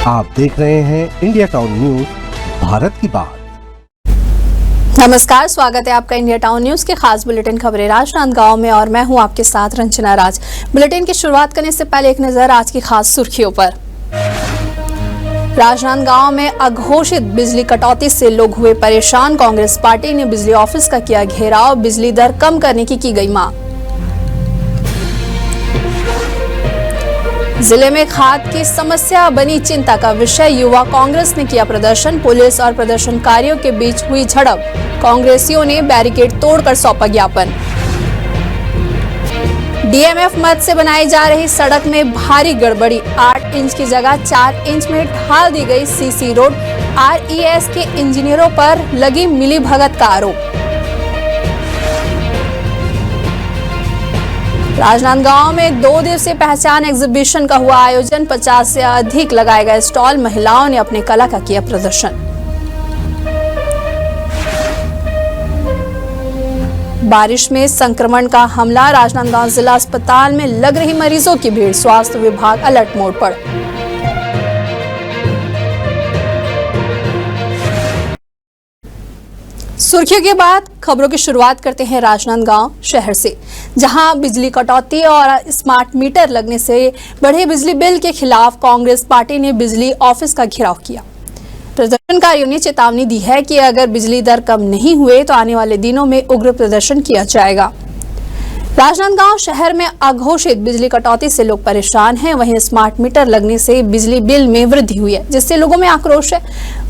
आप देख रहे हैं इंडिया टाउन न्यूज, भारत की बात। नमस्कार, स्वागत है आपका इंडिया टाउन न्यूज के खास बुलेटिन खबरें राजनांदगांव में और मैं हूं आपके साथ रंजना राज। बुलेटिन की शुरुआत करने से पहले एक नजर आज की खास सुर्खियों पर। राजनांदगांव में अघोषित बिजली कटौती से लोग हुए परेशान। कांग्रेस पार्टी ने बिजली ऑफिस का किया घेराव, बिजली दर कम करने की गई मांग। जिले में खाद की समस्या बनी चिंता का विषय, युवा कांग्रेस ने किया प्रदर्शन। पुलिस और प्रदर्शनकारियों के बीच हुई झड़प, कांग्रेसियों ने बैरिकेड तोड़कर सौंपा ज्ञापन। डीएमएफ मद से बनाई जा रही सड़क में भारी गड़बड़ी, 8 इंच की जगह 4 इंच में ढाल दी गई सीसी रोड। आरईएस के इंजीनियरों पर लगी मिलीभगत का आरोप। राजनांदगांव में 2 दिवसीय पहचान एग्जीबिशन का हुआ आयोजन, 50 से अधिक लगाए गए स्टॉल, महिलाओं ने अपनी कला का किया प्रदर्शन। बारिश में संक्रमण का हमला, राजनांदगांव जिला अस्पताल में लग रही मरीजों की भीड़, स्वास्थ्य विभाग अलर्ट मोड पर। सुर्खियों के बाद खबरों की शुरुआत करते हैं राजनांदगांव शहर से, जहां बिजली कटौती और स्मार्ट मीटर लगने से बढ़े बिजली बिल के खिलाफ कांग्रेस पार्टी ने बिजली ऑफिस का घेराव किया। प्रदर्शनकारियों ने चेतावनी दी है कि अगर बिजली दर कम नहीं हुए तो आने वाले दिनों में उग्र प्रदर्शन किया जाएगा। राजनांदगांव शहर में अघोषित बिजली कटौती से लोग परेशान हैं। वहीं स्मार्ट मीटर लगने से बिजली बिल में वृद्धि हुई है, जिससे लोगों में आक्रोश है।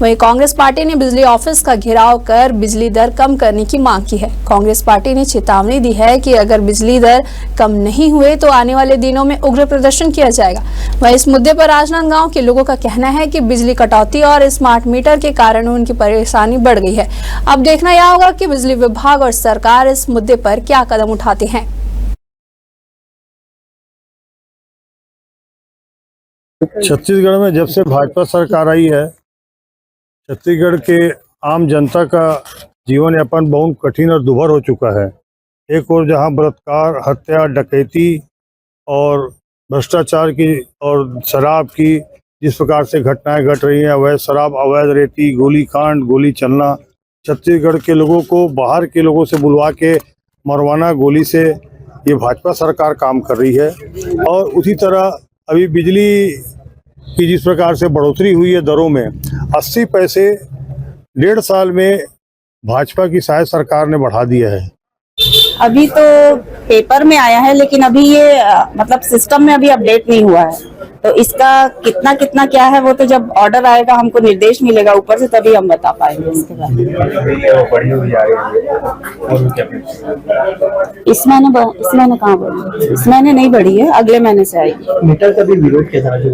वहीं कांग्रेस पार्टी ने बिजली ऑफिस का घेराव कर बिजली दर कम करने की मांग की है। कांग्रेस पार्टी ने चेतावनी दी है कि अगर बिजली दर कम नहीं हुए तो आने वाले दिनों में उग्र प्रदर्शन किया जाएगा। वहीं इस मुद्दे पर राजनांदगांव के लोगों का कहना है कि बिजली कटौती और स्मार्ट मीटर के कारण उनकी परेशानी बढ़ गई है। अब देखना यह होगा कि बिजली विभाग और सरकार इस मुद्दे पर क्या कदम उठाते हैं। छत्तीसगढ़ में जब से भाजपा सरकार आई है, छत्तीसगढ़ के आम जनता का जीवन यापन बहुत कठिन और दुभर हो चुका है। एक ओर जहां बलात्कार, हत्या, डकैती और भ्रष्टाचार की और शराब की जिस प्रकार से घटनाएं घट रही हैं, अवैध शराब, अवैध रेती, गोली कांड, गोली चलना, छत्तीसगढ़ के लोगों को बाहर के लोगों से बुलवा के मरवाना गोली से, ये भाजपा सरकार काम कर रही है। और उसी तरह अभी बिजली की जिस प्रकार से बढ़ोतरी हुई है दरों में, 80 पैसे 1.5 साल में भाजपा की शायद सरकार ने बढ़ा दिया है। अभी तो पेपर में आया है, लेकिन अभी ये मतलब सिस्टम में अभी अपडेट नहीं हुआ है, तो इसका कितना कितना क्या है वो तो जब ऑर्डर आएगा, हमको निर्देश मिलेगा ऊपर से, तभी हम बता पाएंगे इसके बारे में। इस महीने कहाँ बढ़ी? इस महीने नहीं बढ़ी है, अगले महीने से आएगी। मीटर का भी विरोध किया था, जो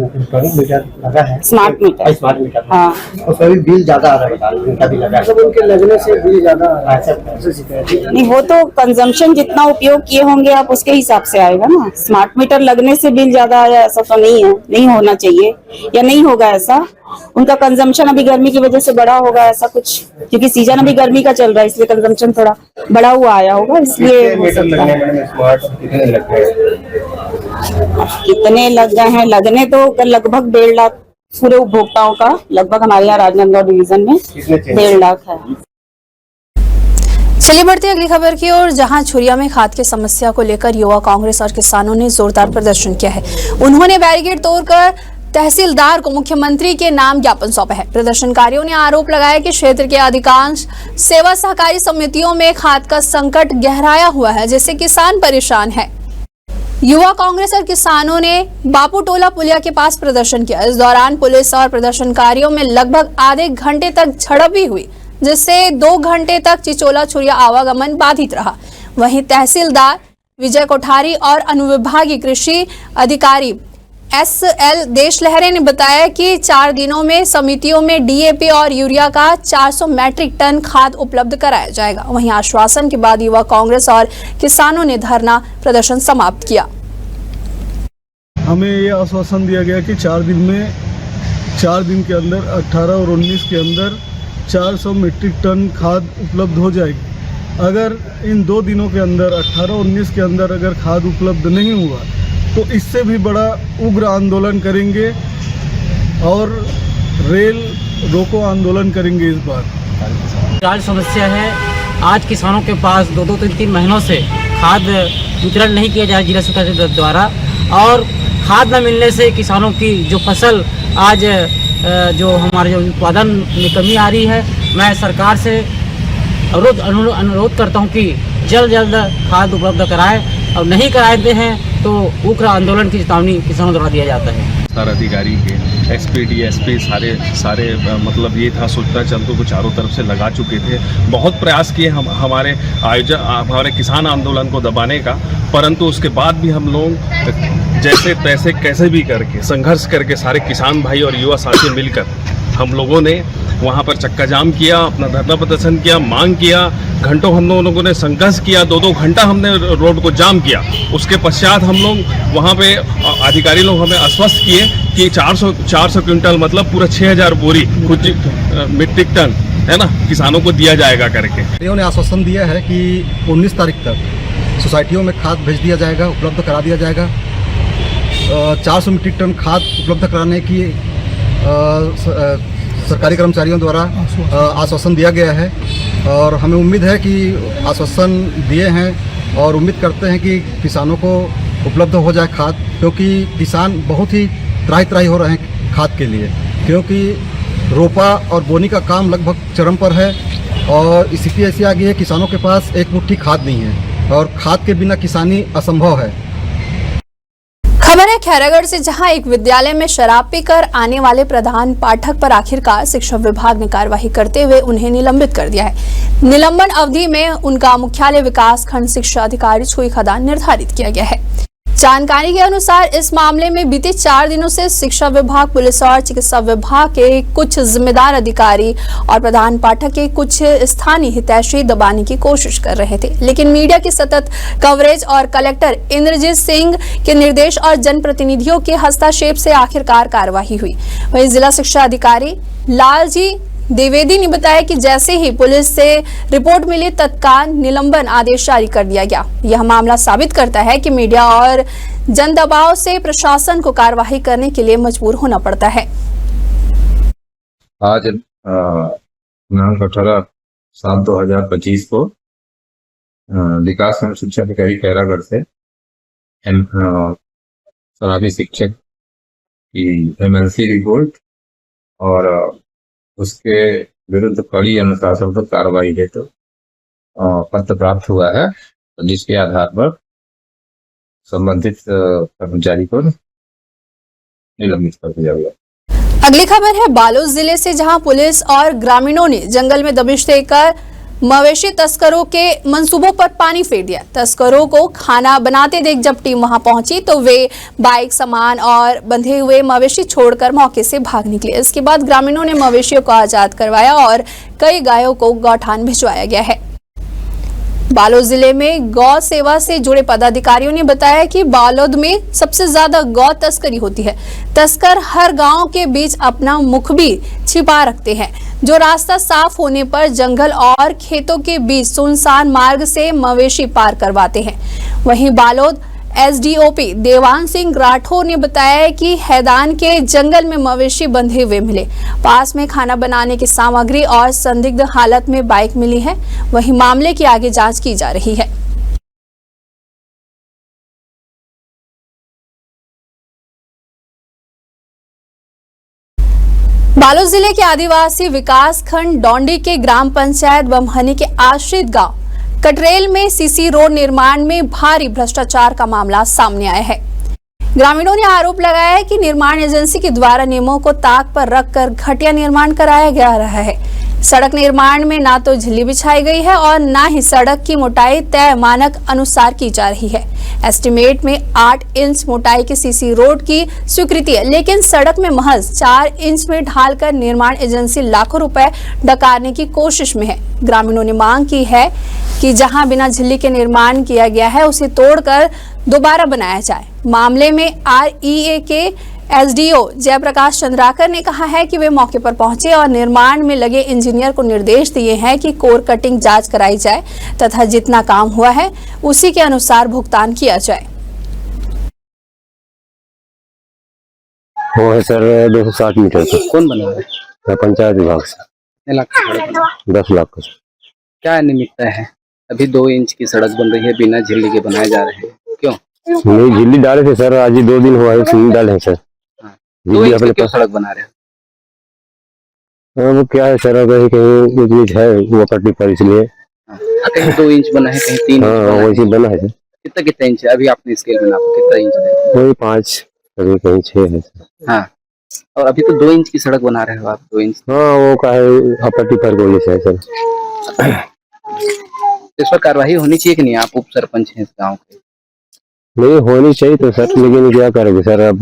मीटर लगा है, स्मार्ट मीटर, हाँ, उसका भी बिल ज्यादा आ रहा है, उनका भी लगा है, उनके लगने से बिल ज्यादा नहीं, वो तो कंजम्पशन जितना उपयोग किए होंगे आप उसके हिसाब से आएगा ना। स्मार्ट मीटर लगने से बिल ज्यादा आया ऐसा तो नहीं है, नहीं होना चाहिए या नहीं होगा ऐसा। उनका कंजम्पशन अभी गर्मी की वजह से बढ़ा होगा ऐसा कुछ, क्योंकि सीजन अभी गर्मी का चल रहा है, इसलिए कंजम्पशन थोड़ा बढ़ा हुआ आया होगा, इसलिए हो सकता है। कितने लग गए हैं? लगने तो लगभग 1.5 लाख पूरे उपभोक्ताओं का, लगभग हमारे यहाँ राजनांदगांव डिवीजन में 1.5 लाख है। चलिए बढ़ते अगली खबर की ओर, जहां छुरिया में खाद की समस्या को लेकर युवा कांग्रेस और किसानों ने जोरदार प्रदर्शन किया है। उन्होंने बैरिकेड तोड़कर तहसीलदार को मुख्यमंत्री के नाम ज्ञापन सौंपा है। प्रदर्शनकारियों ने आरोप लगाया कि क्षेत्र के अधिकांश सेवा सहकारी समितियों में खाद का संकट गहराया हुआ है, जिससे किसान परेशान है। युवा कांग्रेस और किसानों ने बापू टोला पुलिया के पास प्रदर्शन किया। इस दौरान पुलिस और प्रदर्शनकारियों में लगभग आधे घंटे तक झड़प भी हुई, जिससे 2 घंटे तक चिचोला छुरिया आवागमन बाधित रहा। वहीं तहसीलदार विजय कोठारी और अनुविभागीय कृषि अधिकारी SL देश लहरे ने बताया कि 4 दिनों में समितियों में DAP और यूरिया का 400 मैट्रिक टन खाद उपलब्ध कराया जाएगा। वहीं आश्वासन के बाद युवा कांग्रेस और किसानों ने धरना प्रदर्शन समाप्त किया। हमें ये आश्वासन दिया गया कि 4 दिन के अंदर 18 और 19 के अंदर 400 मीट्रिक टन खाद उपलब्ध हो जाएगी। अगर इन 2 दिनों के अंदर 18 और 19 के अंदर अगर खाद उपलब्ध नहीं हुआ तो इससे भी बड़ा उग्र आंदोलन करेंगे। और रेल रोको आंदोलन करेंगे इस बार। राज्य समस्या है, आज किसानों के पास 2-3 महीनों से खाद वितरण नहीं किया जा रहा जिला सरकार द्वारा, और खाद न मिलने से किसानों की जो फसल आज जो हमारे जो उत्पादन में कमी आ रही है। मैं सरकार से अनुरोध करता हूं कि जल्द खाद उपलब्ध कराएं, और नहीं कराते हैं तो उग्र आंदोलन की चेतावनी किसानों द्वारा दिया जाता है। अधिकारी के SP DSP सारे मतलब ये था, सोचना चलते को चारों तरफ से लगा चुके थे। बहुत प्रयास किए हमारे किसान आंदोलन को दबाने का, परंतु उसके बाद भी हम लोग जैसे तैसे कैसे भी करके संघर्ष करके सारे किसान भाई और युवा साथी मिलकर हम लोगों ने वहाँ पर चक्का जाम किया, अपना धरना प्रदर्शन किया, मांग किया। घंटों हम लोगों ने संघर्ष किया, 2-2 घंटा हमने रोड को जाम किया। उसके पश्चात हम लोग वहाँ पे अधिकारी लोग हमें आश्वस्त किए कि 400 क्विंटल मतलब पूरा 6000 बोरी कुछ मीट्रिक टन है ना किसानों को दिया जाएगा करके। उन्होंने आश्वासन दिया है कि 19 तारीख तक सोसाइटियों में खाद भेज दिया जाएगा, उपलब्ध करा दिया जाएगा। 400 मीट्रिक टन खाद उपलब्ध कराने की सरकारी कर्मचारियों द्वारा आश्वासन दिया गया है, और हमें उम्मीद है कि आश्वासन दिए हैं और उम्मीद करते हैं कि किसानों को उपलब्ध हो जाए खाद, क्योंकि किसान बहुत ही त्राही हो रहे हैं खाद के लिए, क्योंकि रोपा और बोनी का काम लगभग चरम पर है और स्थिति ऐसी आ गई है किसानों के पास एक मुट्ठी खाद नहीं है और खाद के बिना किसानी असंभव है। खबर है खैरागढ़ से, जहां एक विद्यालय में शराब पीकर आने वाले प्रधान पाठक पर आखिरकार शिक्षा विभाग ने कार्रवाई करते हुए उन्हें निलंबित कर दिया है। निलंबन अवधि में उनका मुख्यालय विकास खंड शिक्षा अधिकारी छुई खदान निर्धारित किया गया है। जानकारी के अनुसार इस मामले में बीते 4 दिनों से शिक्षा विभाग, पुलिस और चिकित्सा विभाग के कुछ जिम्मेदार अधिकारी और प्रधान पाठक के कुछ स्थानीय हितैषी दबाने की कोशिश कर रहे थे, लेकिन मीडिया की सतत कवरेज और कलेक्टर इंद्रजीत सिंह के निर्देश और जनप्रतिनिधियों के हस्तक्षेप से आखिरकार कार्रवाई हुई। वहीं जिला शिक्षा अधिकारी लालजी द्विवेदी ने बताया कि जैसे ही पुलिस से रिपोर्ट मिली तत्काल निलंबन आदेश जारी कर दिया गया। यह मामला साबित करता है कि मीडिया और जन दबाव से प्रशासन को कार्रवाई करने के लिए मजबूर होना पड़ता है। आज दिनांक 18/7/2025 को विकास खंड शिक्षा अधिकारी खैरागढ़ से शराबी शिक्षक की MNC रिपोर्ट और उसके विरुद्ध कड़ी अनुशासनात्मक कार्रवाई हेतु पत्र प्राप्त हुआ है, जिसके आधार पर संबंधित कर्मचारी को निलंबित कर दिया गया। अगली खबर है बालोद जिले से, जहां पुलिस और ग्रामीणों ने जंगल में दबिश देकर मवेशी तस्करों के मंसूबों पर पानी फेर दिया। तस्करों को खाना बनाते देख जब टीम वहां पहुंची तो वे बाइक, सामान और बंधे हुए मवेशी छोड़कर मौके से भाग निकले। इसके बाद ग्रामीणों ने मवेशियों को आजाद करवाया और कई गायों को गौठान भिजवाया गया है। बालोद जिले में गौ सेवा से जुड़े पदाधिकारियों ने बताया कि बालोद में सबसे ज्यादा गौ तस्करी होती है। तस्कर हर गांव के बीच अपना मुख भी छिपा रखते हैं, जो रास्ता साफ होने पर जंगल और खेतों के बीच सुनसान मार्ग से मवेशी पार करवाते हैं। वहीं बालोद SDOP देवान सिंह राठौर ने बताया कि हैदान के जंगल में मवेशी बंधे हुए मिले। पास में खाना बनाने की सामग्री और संदिग्ध हालत में बाइक मिली है। वहीं मामले की आगे जांच की जा रही है। बालोद जिले के आदिवासी विकास खंड डोंडी के ग्राम पंचायत बमहनी के आश्रित गांव कटरेल में सीसी रोड निर्माण में भारी भ्रष्टाचार का मामला सामने आया है। ग्रामीणों ने आरोप लगाया है कि निर्माण एजेंसी के द्वारा नियमों को ताक पर रखकर घटिया निर्माण कराया जा रहा है। सड़क निर्माण में ना तो झिल्ली बिछाई गई है और ना ही सड़क की मोटाई तय मानक अनुसार की जा रही है। एस्टीमेट में 8 इंच मोटाई की सीसी रोड की स्वीकृति है, लेकिन सड़क में महज 4 इंच में ढालकर निर्माण एजेंसी लाखों रुपए डकारने की कोशिश में है। ग्रामीणों ने मांग की है कि जहां बिना झिल्ली के निर्माण किया गया है उसे तोड़कर दोबारा बनाया जाए। मामले में REA के SDO जयप्रकाश चंद्राकर ने कहा है कि वे मौके पर पहुंचे और निर्माण में लगे इंजीनियर को निर्देश दिए हैं कि कोर कटिंग जांच कराई जाए तथा जितना काम हुआ है उसी के अनुसार भुगतान किया जाए। वो है सर 260 मीटर का। कौन बना रहा है? पंचायत विभाग से। कितने लाख का सड़क बना? 10 लाख का। क्या निमित्त है? अभी 2 इंच की सड़क बन रही है, बिना झिल्ली के बनाए जा रहे हैं, क्यों? नहीं, झिल्ली डाले थे सर, आज ही 2 दिन हुआ है, नहीं डाले हैं सर। 2 इंच की क्यों सड़क बना रहे हैं? वो क्या है सर, कहीं कहीं यूज है वो पट्टी पर, इसलिए। कहीं 2 इंच बना है, कहीं 3 इंच बना है। वैसे बना है सर। कितना इंच है? अभी आपने स्केल में नापा, कितना इंच है? वही 5, कहीं कहीं 6 है सर। हाँ, और अभी तो 2 इंच की सड़क बना रहे हो आप, 2 इंच। हाँ, वो का है पट्टी पर बोले से है सर। इस पर कार्रवाई होनी चाहिए कि नहीं? आप उप सरपंच हैं इस गाँव के। नहीं होनी चाहिए तो सर, लेकिन क्या करेंगे सर, अब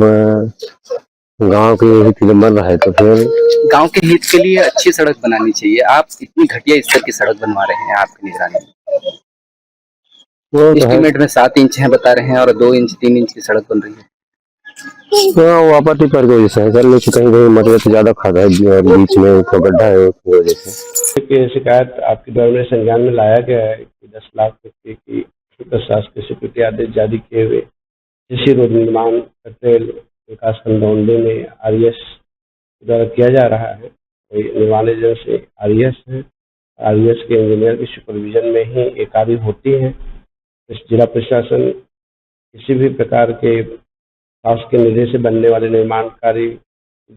गांव के हित में बन रहा है तो फिर गांव के हित के लिए अच्छी सड़क बनानी चाहिए। आप इतनी घटिया स्तर की सड़क बनवा रहे हैं आपकी निगरानी में। एस्टीमेट में 7 इंच है बता रहे हैं और 2 इंच 3 इंच की सड़क बन रही है। हाँ, वो आपत्ति पर की वजह से है सर, लेकिन कहीं कहीं मतलब ज्यादा खाता है और बीच में तो गड्ढा है उसकी वजह से। शिकायत आपके द्वारा में संज्ञान में लाया गया है कि 10 लाख रुपये की प्रशासकीय स्वीकृति आदेश जारी किए हुए कृषि रोड निर्माण कटेल विकास खंड दौंडे में आरईएस द्वारा किया जा रहा है। कोई निर्माण एजेंसी आरईएस है, आरईएस के इंजीनियर की सुपरविजन में ही ये कार्य होती है। जिला प्रशासन किसी भी प्रकार के शासन के निर्देश से बनने वाले निर्माण कार्य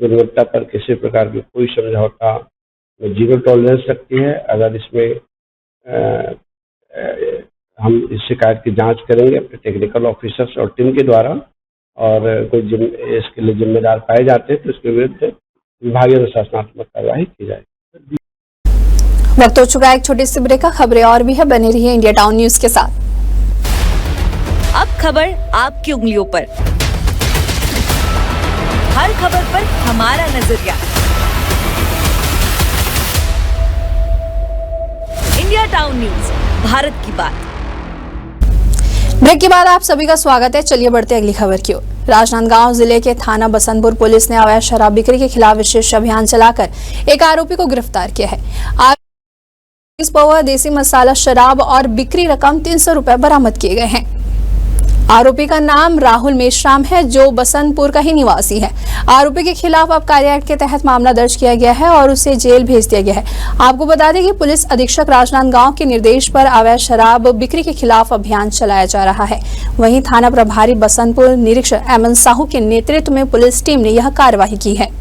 गुणवत्ता पर किसी प्रकार की कोई समझौता में 0 टॉलरेंस रखती है। अगर इसमें हम इस शिकायत की जांच करेंगे अपने टेक्निकल ऑफिसर्स और टीम के द्वारा, और कोई इसके लिए जिम्मेदार पाए जाते हैं तो इसके विरुद्ध विभागीय अनुशासनात्मक कार्रवाई की जाएगी। वक्त हो चुका है एक छोटी सी ब्रेक का। खबरें और भी है, बने रहिए इंडिया टाउन न्यूज के साथ। अब खबर आपकी उंगलियों पर, हर खबर पर हमारा नजरिया। इंडिया टाउन न्यूज, भारत की बात। ब्रेक के बाद आप सभी का स्वागत है। चलिए बढ़ते हैं अगली खबर की ओर। राजनांदगांव जिले के थाना बसंतपुर पुलिस ने अवैध शराब बिक्री के खिलाफ विशेष अभियान चलाकर एक आरोपी को गिरफ्तार किया है। 20 पौवा देसी मसाला शराब और बिक्री रकम 300 रुपए बरामद किए गए हैं। आरोपी का नाम राहुल मेश्राम है, जो बसंतपुर का ही निवासी है। आरोपी के खिलाफ आबकारी एक्ट के तहत मामला दर्ज किया गया है और उसे जेल भेज दिया गया है। आपको बता दें कि पुलिस अधीक्षक राजनांदगांव के निर्देश पर अवैध शराब बिक्री के खिलाफ अभियान चलाया जा रहा है। वहीं थाना प्रभारी बसंतपुर निरीक्षक एमएन साहू के नेतृत्व में पुलिस टीम ने यह कार्रवाई की है।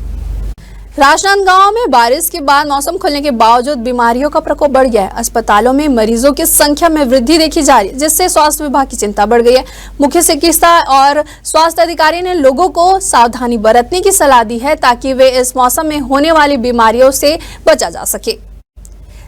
राजनांदगांव में बारिश के बाद मौसम खुलने के बावजूद बीमारियों का प्रकोप बढ़ गया है। अस्पतालों में मरीजों की संख्या में वृद्धि देखी जा रही है, जिससे स्वास्थ्य विभाग की चिंता बढ़ गई है। मुख्य चिकित्सा और स्वास्थ्य अधिकारी ने लोगों को सावधानी बरतने की सलाह दी है ताकि वे इस मौसम में होने वाली बीमारियों से बचा जा सके।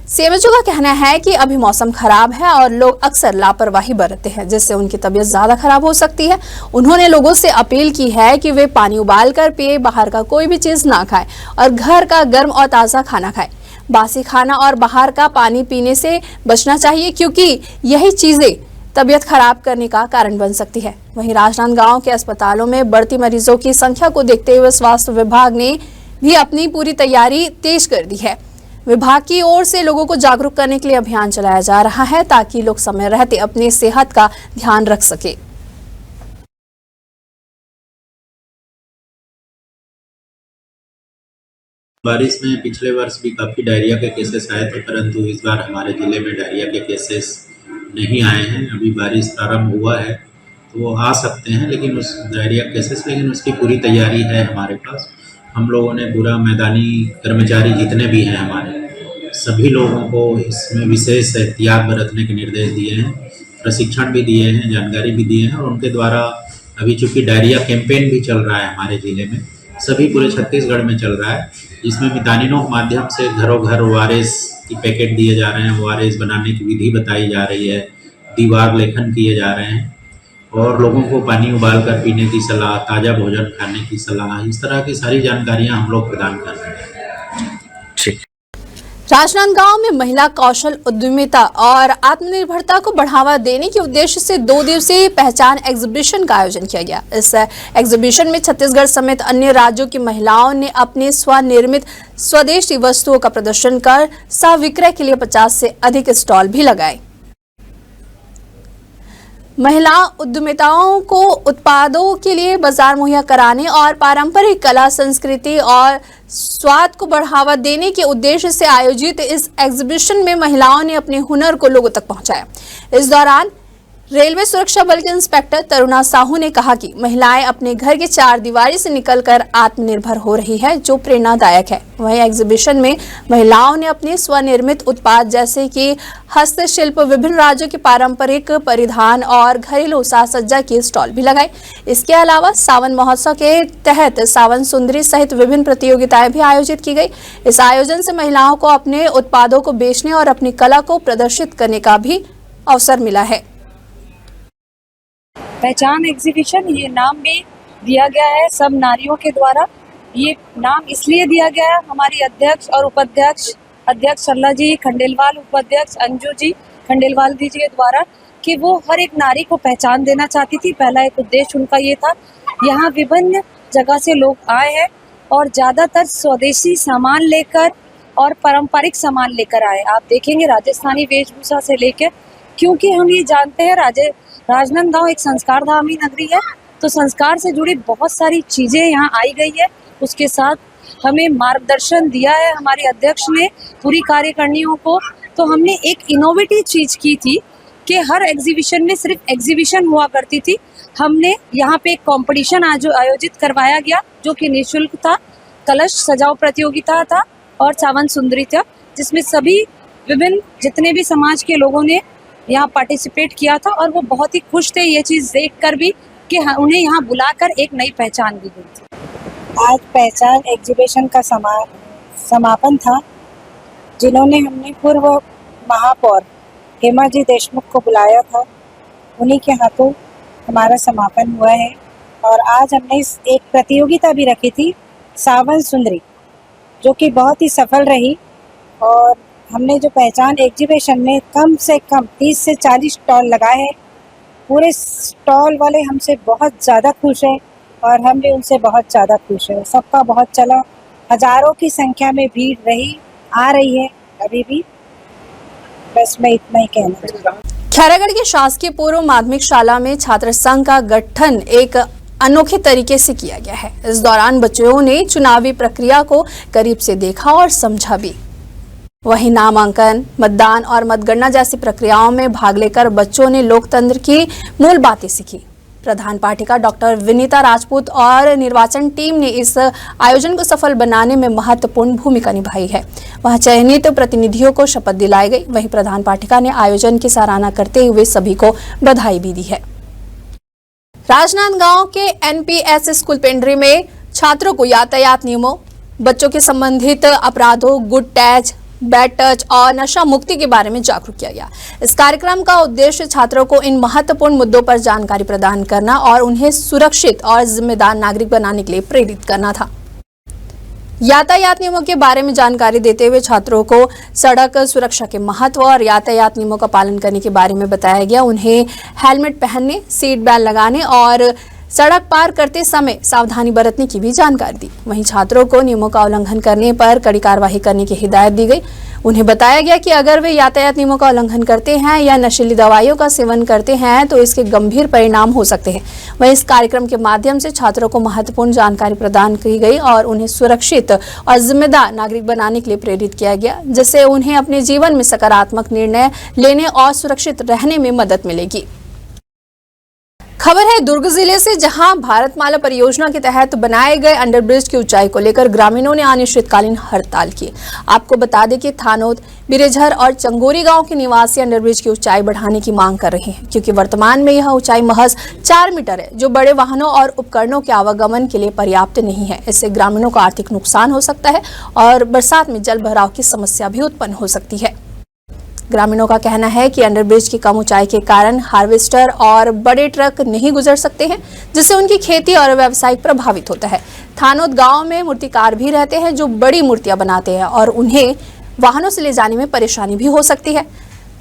सीएमएचओ का कहना है कि अभी मौसम खराब है और लोग अक्सर लापरवाही बरतते हैं, जिससे उनकी तबीयत ज्यादा खराब हो सकती है। उन्होंने लोगों से अपील की है कि वे पानी उबाल कर पिए, बाहर का कोई भी चीज ना खाएं और घर का गर्म और ताजा खाना खाएं। बासी खाना और बाहर का पानी पीने से बचना चाहिए, क्योंकि यही चीजें तबीयत खराब करने का कारण बन सकती है। वहीं राजनांदगांव के अस्पतालों में बढ़ती मरीजों की संख्या को देखते हुए स्वास्थ्य विभाग ने भी अपनी पूरी तैयारी तेज कर दी है। विभाग की ओर से लोगों को जागरूक करने के लिए अभियान चलाया जा रहा है ताकि लोग समय रहते अपनी सेहत का ध्यान रख सके। बारिश में पिछले वर्ष भी काफ़ी डायरिया के केसेस आए थे, परंतु इस बार हमारे ज़िले में डायरिया के केसेस नहीं आए हैं। अभी बारिश प्रारंभ हुआ है तो वो आ सकते हैं, लेकिन उस डायरिया केसेस, लेकिन उसकी पूरी तैयारी है हमारे पास। हम लोगों ने पूरा मैदानी कर्मचारी जितने भी हैं हमारे, सभी लोगों को इसमें विशेष एहतियात बरतने के निर्देश दिए हैं, प्रशिक्षण भी दिए हैं, जानकारी भी दिए हैं। और उनके द्वारा अभी चूँकि डायरिया कैंपेन भी चल रहा है हमारे ज़िले में, सभी पूरे छत्तीसगढ़ में चल रहा है, जिसमें मितानिनों के माध्यम से घरों घर ORS की पैकेट दिए जा रहे हैं, ORS बनाने की विधि बताई जा रही है, दीवार लेखन किए जा रहे हैं और लोगों को पानी उबाल कर पीने की सलाह, ताज़ा भोजन खाने की सलाह, इस तरह की सारी जानकारियां हम लोग प्रदान कर रहे हैं। ठीक। राजनांदगांव में महिला कौशल उद्यमिता और आत्मनिर्भरता को बढ़ावा देने के उद्देश्य से 2 दिवसीय पहचान एग्जीबिशन का आयोजन किया गया। इस एग्जीबिशन में छत्तीसगढ़ समेत अन्य राज्यों की महिलाओं ने अपने स्वनिर्मित स्वदेशी वस्तुओं का प्रदर्शन कर सह विक्रय के लिए 50 से अधिक स्टॉल भी लगाए। महिला उद्यमिताओं को उत्पादों के लिए बाजार मुहैया कराने और पारंपरिक कला संस्कृति और स्वाद को बढ़ावा देने के उद्देश्य से आयोजित इस एग्जीबिशन में महिलाओं ने अपने हुनर को लोगों तक पहुंचाया। इस दौरान रेलवे सुरक्षा बल के इंस्पेक्टर तरुणा साहू ने कहा कि महिलाएं अपने घर के चार दीवारी से निकलकर आत्मनिर्भर हो रही है, जो प्रेरणादायक है। वहीं एग्जीबिशन में महिलाओं ने अपने स्वनिर्मित उत्पाद जैसे कि हस्तशिल्प, विभिन्न राज्यों के पारंपरिक परिधान और घरेलू साज सज्जा की स्टॉल भी लगाई। इसके अलावा सावन महोत्सव के तहत सावन सुंदरी सहित विभिन्न प्रतियोगिताएं भी आयोजित की गई। इस आयोजन से महिलाओं को अपने उत्पादों को बेचने और अपनी कला को प्रदर्शित करने का भी अवसर मिला है। पहचान एग्जीबिशन, ये नाम भी दिया गया है सब नारियों के द्वारा। ये नाम इसलिए दिया गया है हमारी अध्यक्ष और उपाध्यक्ष, अध्यक्ष सरला जी खंडेलवाल, उपाध्यक्ष अंजू जी खंडेलवाल जी के द्वारा, कि वो हर एक नारी को पहचान देना चाहती थी। पहला एक उद्देश्य उनका ये था। यहाँ विभिन्न जगह से लोग आए हैं और ज़्यादातर स्वदेशी सामान लेकर और पारंपरिक सामान लेकर आए। आप देखेंगे राजस्थानी वेशभूषा से लेकर, क्योंकि हम ये जानते हैं राजनांदगांव एक संस्कार धामी नगरी है, तो संस्कार से जुड़ी बहुत सारी चीज़ें यहाँ आई गई है। उसके साथ हमें मार्गदर्शन दिया है हमारे अध्यक्ष ने पूरी कार्यकारिणियों को। तो हमने एक इनोवेटिव चीज़ की थी कि हर एग्जीबिशन में सिर्फ एग्जीबिशन हुआ करती थी। हमने यहाँ पे एक कंपटीशन आयोजित करवाया गया जो कि निःशुल्क था। कलश सजाओ प्रतियोगिता था और सावन सुंदरी था, जिसमें सभी विभिन्न जितने भी समाज के लोगों ने यहाँ पार्टिसिपेट किया था और वो बहुत ही खुश थे ये चीज़ देखकर भी कि उन्हें यहाँ बुलाकर एक नई पहचान दी गई थी। आज पहचान एग्जीबिशन का समापन था, जिन्होंने हमने पूर्व महापौर हेमा जी देशमुख को बुलाया था। उन्हीं के हाथों हमारा समापन हुआ है। और आज हमने एक प्रतियोगिता भी रखी थी सावन सुंदरी, जो कि बहुत ही सफल रही। और हमने जो पहचान एग्जीबिशन में कम से कम 30 से 40 स्टॉल लगाए हैं। पूरे स्टॉल वाले हमसे बहुत ज़्यादा खुश हैं और हम भी उनसे बहुत ज़्यादा खुश हैं। सबका बहुत चला, हज़ारों की संख्या में भीड़ आ रही है अभी भी। बस मैं इतना ही कहना चाहूँगा। खैरागढ़ के शासकीय पूर्व माध्यमिक शाला में छात्र संघ का गठन एक अनोखे तरीके से किया गया है। इस दौरान बच्चों ने चुनावी प्रक्रिया को करीब से देखा और समझा भी। वहीं नामांकन, मतदान और मतगणना जैसी प्रक्रियाओं में भाग लेकर बच्चों ने लोकतंत्र की मूल बातें सीखी। प्रधान पाठिका डॉक्टर विनीता राजपूत और निर्वाचन टीम ने इस आयोजन को सफल बनाने में महत्वपूर्ण भूमिका निभाई है। वहां चयनित प्रतिनिधियों को शपथ दिलाई गई। वहीं प्रधान पाठिका ने आयोजन की सराहना करते हुए सभी को बधाई भी दी है। राजनांदगांव के NPS स्कूल पेंड्री में छात्रों को यातायात नियमों, बच्चों के संबंधित अपराधों, गुड टच, बैड टच और नशा मुक्ति के बारे में जागरूक किया गया। इस कार्यक्रम का उद्देश्य छात्रों को इन महत्वपूर्ण मुद्दों पर जानकारी प्रदान करना और उन्हें सुरक्षित और जिम्मेदार नागरिक बनाने के लिए प्रेरित करना था। यातायात नियमों के बारे में जानकारी देते हुए छात्रों को सड़क सुरक्षा के महत्व और यातायात नियमों का पालन करने के बारे में बताया गया। उन्हें हेलमेट पहनने, सीट बेल्ट लगाने और सड़क पार करते समय सावधानी बरतने की भी जानकारी दी। वहीं छात्रों को नियमों का उल्लंघन करने पर कड़ी कार्रवाई करने की हिदायत दी गई। उन्हें बताया गया कि अगर वे यातायात नियमों का उल्लंघन करते हैं या नशीली दवाइयों का सेवन करते हैं तो इसके गंभीर परिणाम हो सकते हैं। वहीं इस कार्यक्रम के माध्यम से छात्रों को महत्वपूर्ण जानकारी प्रदान की गई और उन्हें सुरक्षित और जिम्मेदार नागरिक बनाने के लिए प्रेरित किया गया, जिससे उन्हें अपने जीवन में सकारात्मक निर्णय लेने और सुरक्षित रहने में मदद मिलेगी। खबर है दुर्ग जिले से, जहां भारतमाला परियोजना के तहत बनाए गए अंडरब्रिज की ऊंचाई को लेकर ग्रामीणों ने अनिश्चितकालीन हड़ताल की। आपको बता दें कि थानोद, बिरेझर और चंगोरी गांव के निवासी अंडरब्रिज की ऊंचाई बढ़ाने की मांग कर रहे हैं, क्योंकि वर्तमान में यह ऊंचाई महज 4 मीटर है, जो बड़े वाहनों और उपकरणों के आवागमन के लिए पर्याप्त नहीं है। इससे ग्रामीणों को आर्थिक नुकसान हो सकता है और बरसात में जल भराव की समस्या भी उत्पन्न हो सकती है। ग्रामीणों का कहना है कि अंडरब्रिज की कम ऊंचाई के कारण हार्वेस्टर और बड़े ट्रक नहीं गुजर सकते हैं, जिससे उनकी खेती और व्यवसाय प्रभावित होता है। थानोद गांव में मूर्तिकार भी रहते हैं जो बड़ी मूर्तियां बनाते हैं और उन्हें वाहनों से ले जाने में परेशानी भी हो सकती है।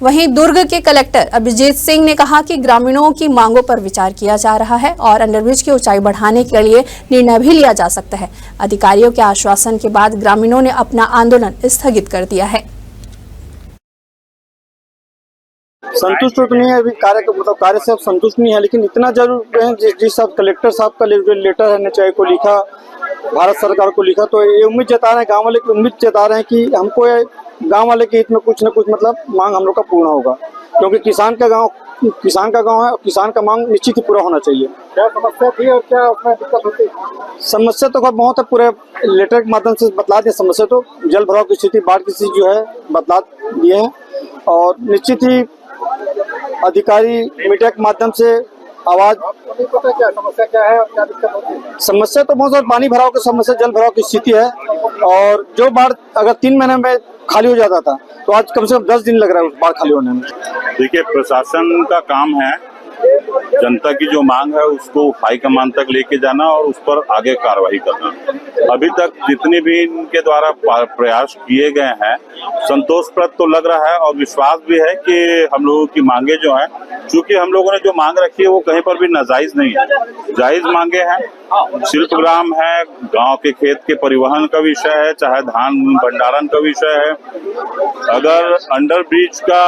वहीं दुर्ग के कलेक्टर अभिजीत सिंह ने कहा कि ग्रामीणों की मांगों पर विचार किया जा रहा है और अंडरब्रिज की ऊंचाई बढ़ाने के लिए निर्णय भी लिया जा सकता है। अधिकारियों के आश्वासन के बाद ग्रामीणों ने अपना आंदोलन स्थगित कर दिया है। संतुष्ट तो नहीं है अभी कार्य से अब संतुष्ट नहीं है, लेकिन इतना जरूर है जिस साहब कलेक्टर साहब का लेटर है NHAI को लिखा, भारत सरकार को लिखा, तो ये उम्मीद जता रहे हैं, गांव वाले की उम्मीद जता रहे हैं कि हमको गांव वाले के हित में कुछ न कुछ मांग हम लोग का पूर्ण होगा, क्योंकि किसान का गांव है और किसान का मांग निश्चित ही पूरा होना चाहिए। क्या समस्या थी और क्या उसमें दिक्कत होती? समस्या तो बहुत है, पूरे लेटर के माध्यम से बतला दिए। समस्या तो जल भराव की स्थिति, बाढ़ की स्थिति जो है बतला दिए हैं, और निश्चित ही अधिकारी मीडिया के माध्यम से आवाज पता क्या समस्या क्या है और क्या दिक्कत होती है? समस्या तो बहुत सारी पानी भराव की समस्या, जल भराव की स्थिति है, और जो बाढ़ अगर 3 महीने में खाली हो जाता था तो आज कम से कम 10 दिन लग रहा है उस बाढ़ खाली होने में। देखिए, प्रशासन का काम है जनता की जो मांग है उसको हाईकमान तक लेके जाना और उस पर आगे कार्रवाई करना। अभी तक जितने भी इनके द्वारा प्रयास किए गए हैं संतोषप्रद तो लग रहा है, और विश्वास भी है कि हम लोगों की मांगे जो हैं, चूंकि हम लोगों ने जो मांग रखी है वो कहीं पर भी नाजायज नहीं है, जायज मांगे हैं। शिल्पग्राम है, गांव के खेत के परिवहन का विषय है, चाहे धान भंडारण का विषय है। अगर अंडर ब्रिज का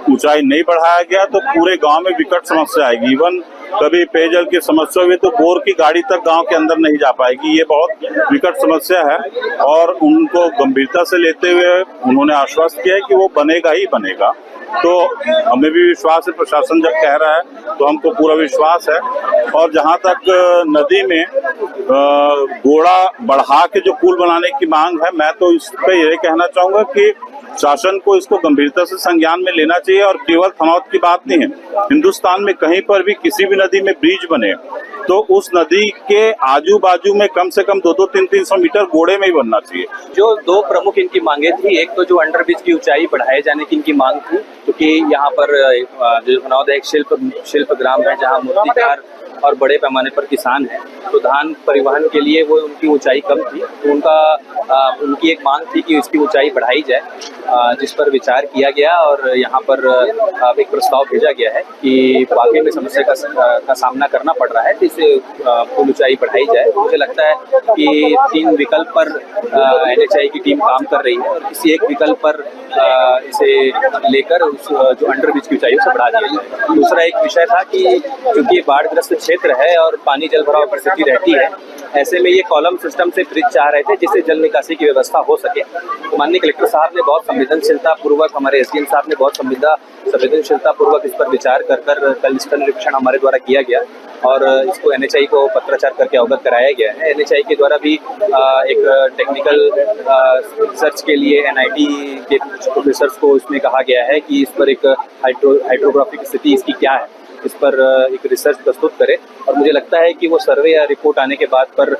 ऊंचाई नहीं बढ़ाया गया तो पूरे गांव में विकट समस्या आएगी। इवन कभी पेयजल की समस्या हुई तो बोर की गाड़ी तक गांव के अंदर नहीं जा पाएगी। ये बहुत विकट समस्या है, और उनको गंभीरता से लेते हुए उन्होंने आश्वस्त किया है कि वो बनेगा ही बनेगा। तो हमें भी विश्वास है, प्रशासन जब कह रहा है तो हमको पूरा विश्वास है। और जहां तक नदी में गोड़ा बढ़ा के जो पुल बनाने की मांग है, मैं तो इस पे ये कहना चाहूंगा कि शासन को इसको गंभीरता से संज्ञान में लेना चाहिए, और केवल थनौत की बात नहीं है। हिंदुस्तान में कहीं पर भी किसी भी नदी में ब्रिज बने तो उस नदी के आजू बाजू में कम से कम 200-300 मीटर गोड़े में ही बनना चाहिए। जो 2 प्रमुख इनकी मांगे थी, एक तो जो अंडर ब्रिज की ऊंचाई बढ़ाए जाने की इनकी मांग थी, क्योंकि यहाँ पर जो धनौद एक शिल्प ग्राम है जहाँ मूर्तिकार और बड़े पैमाने पर किसान हैं, तो धान परिवहन के लिए वो उनकी ऊंचाई कम थी, तो उनकी एक मांग थी कि इसकी ऊंचाई बढ़ाई जाए, जिस पर विचार किया गया और यहाँ पर एक प्रस्ताव भेजा गया है कि वाकई में समस्या का सामना करना पड़ रहा है, तो इसे ऊंचाई बढ़ाई जाए। मुझे लगता है कि 3 विकल्प पर NHAI की टीम काम कर रही है, और किसी एक विकल्प पर इसे लेकर उस जो अंडर ब्रिज की ऊंचाई उसे बढ़ा दिया जाए। दूसरा एक विषय था कि क्योंकि बाढ़ग्रस्त क्षेत्र है और पानी जल भराव की स्थिति रहती है, ऐसे में ये कॉलम सिस्टम से ब्रिज चाह रहे थे जिससे जल निकासी की व्यवस्था हो सके। तो माननीय कलेक्टर साहब ने बहुत संवेदनशीलता पूर्वक, हमारे SDM साहब ने बहुत संवेदनशीलता पूर्वक इस पर विचार कर कल स्थल निरीक्षण हमारे द्वारा किया गया, और इसको NHAI को पत्राचार करके अवगत कराया गया है। NHAI के द्वारा भी एक टेक्निकल रिसर्च के लिए NIT के प्रोफेसर्स को इसमें कहा गया है कि इस पर एक हाइड्रोग्राफी की स्थिति इसकी क्या है, इस पर एक रिसर्च प्रस्तुत करे, और मुझे लगता है कि वो सर्वे या रिपोर्ट आने के बाद पर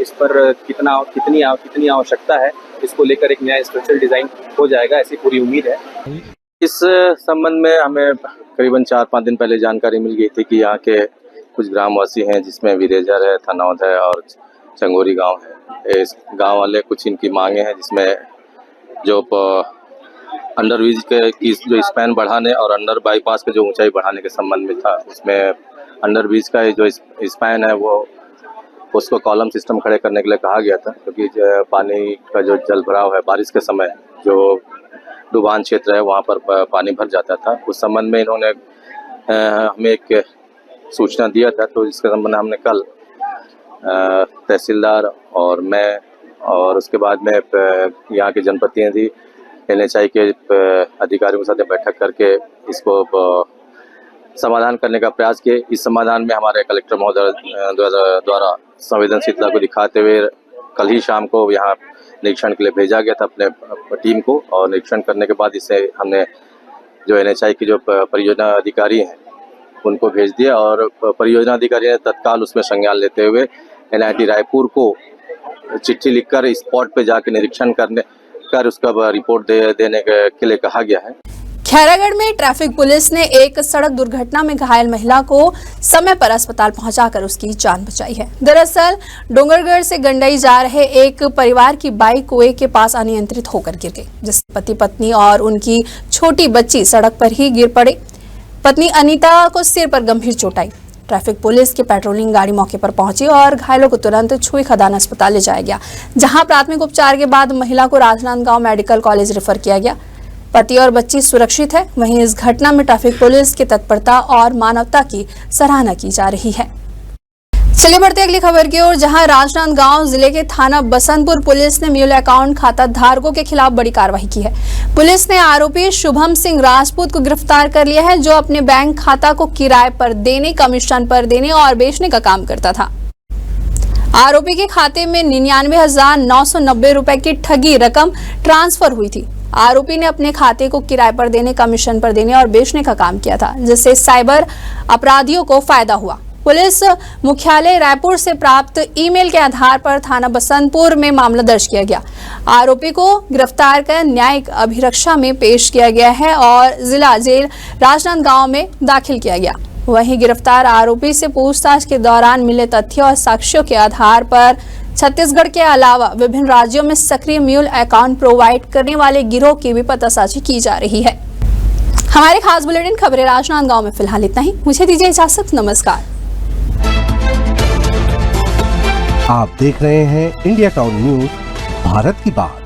इस पर कितनी आवश्यकता है, इसको लेकर एक नया स्ट्रक्चरल डिजाइन हो जाएगा, ऐसी पूरी उम्मीद है। इस संबंध में हमें करीबन 4-5 दिन पहले जानकारी मिल गई थी कि यहाँ के कुछ ग्रामवासी हैं, जिसमें विरेजर है, थनौद है और चंगोरी गांव है। इस गांव वाले कुछ इनकी मांगे हैं, जिसमें जो अंडर ब्रिज की जो स्पैन बढ़ाने और अंडर बाईपास के जो ऊंचाई बढ़ाने के संबंध में था, उसमें अंडर ब्रिज का जो स्पैन है वो उसको कॉलम सिस्टम खड़े करने के लिए कहा गया था, क्योंकि पानी का जो जल भराव है बारिश के समय, जो डुबान क्षेत्र है वहाँ पर पानी भर जाता था। उस संबंध में इन्होंने हमें एक सूचना दिया था, तो इसके संबंध में हमने कल तहसीलदार और मैं और उसके बाद में यहाँ के जनप्रतिनिधि NHAI के अधिकारियों के साथ बैठक करके इसको समाधान करने का प्रयास किए। इस समाधान में हमारे कलेक्टर महोदय द्वारा संवेदनशीलता को दिखाते हुए कल ही शाम को यहाँ निरीक्षण के लिए भेजा गया था अपने टीम को, और निरीक्षण करने के बाद इसे हमने जो NHAI की जो परियोजना अधिकारी हैं उनको भेज दिया, और परियोजना अधिकारी ने तत्काल उसमें संज्ञान लेते हुए NIT रायपुर को चिट्ठी लिखकर स्पॉट पे जाकर निरीक्षण कर उसका रिपोर्ट देने के लिए कहा गया है। खैरागढ़ में ट्रैफिक पुलिस ने एक सड़क दुर्घटना में घायल महिला को समय पर अस्पताल पहुंचाकर उसकी जान बचाई है। दरअसल डोंगरगढ़ से गंडई जा रहे एक परिवार की बाइक कुएं के पास अनियंत्रित होकर गिर गई, जिससे पति पत्नी और उनकी छोटी बच्ची सड़क पर ही गिर पड़े। पत्नी अनीता को सिर पर गंभीर चोट आई। ट्रैफिक पुलिस की पेट्रोलिंग गाड़ी मौके पर पहुंची और घायलों को तुरंत छुई खदान अस्पताल ले जाया गया, जहां प्राथमिक उपचार के बाद महिला को राजनांदगांव मेडिकल कॉलेज रेफर किया गया। पति और बच्ची सुरक्षित है। वहीं इस घटना में ट्रैफिक पुलिस की तत्परता और मानवता की सराहना की जा रही है। चलिए बढ़ते अगली खबर की ओर, जहां राजनांदगांव जिले के थाना बसंतपुर पुलिस ने म्यूल अकाउंट खाता धारकों के खिलाफ बड़ी कार्रवाई की है। पुलिस ने आरोपी शुभम सिंह राजपूत को गिरफ्तार कर लिया है, जो अपने बैंक खाता को किराए पर देने, कमीशन पर देने और बेचने का काम करता था। आरोपी के खाते में 99,990 रुपए की ठगी रकम ट्रांसफर हुई थी। आरोपी ने अपने खाते को किराए पर देने, कमीशन पर देने और बेचने का काम किया था, जिससे साइबर अपराधियों को फायदा हुआ। पुलिस मुख्यालय रायपुर से प्राप्त ईमेल के आधार पर थाना बसंतपुर में मामला दर्ज किया गया। आरोपी को गिरफ्तार कर न्यायिक अभिरक्षा में पेश किया गया है और जिला जेल राजनांदगांव में दाखिल किया गया। वहीं गिरफ्तार आरोपी से पूछताछ के दौरान मिले तथ्य और साक्ष्यों के आधार पर छत्तीसगढ़ के अलावा विभिन्न राज्यों में सक्रिय म्यूल अकाउंट प्रोवाइड करने वाले गिरोह की भी पतासाजी की जा रही है। हमारे खास बुलेटिन खबरें राजनांदगांव में फिलहाल इतना ही। मुझे दीजिए इजाजत, नमस्कार। आप देख रहे हैं इंडिया टाउन न्यूज, भारत की बात।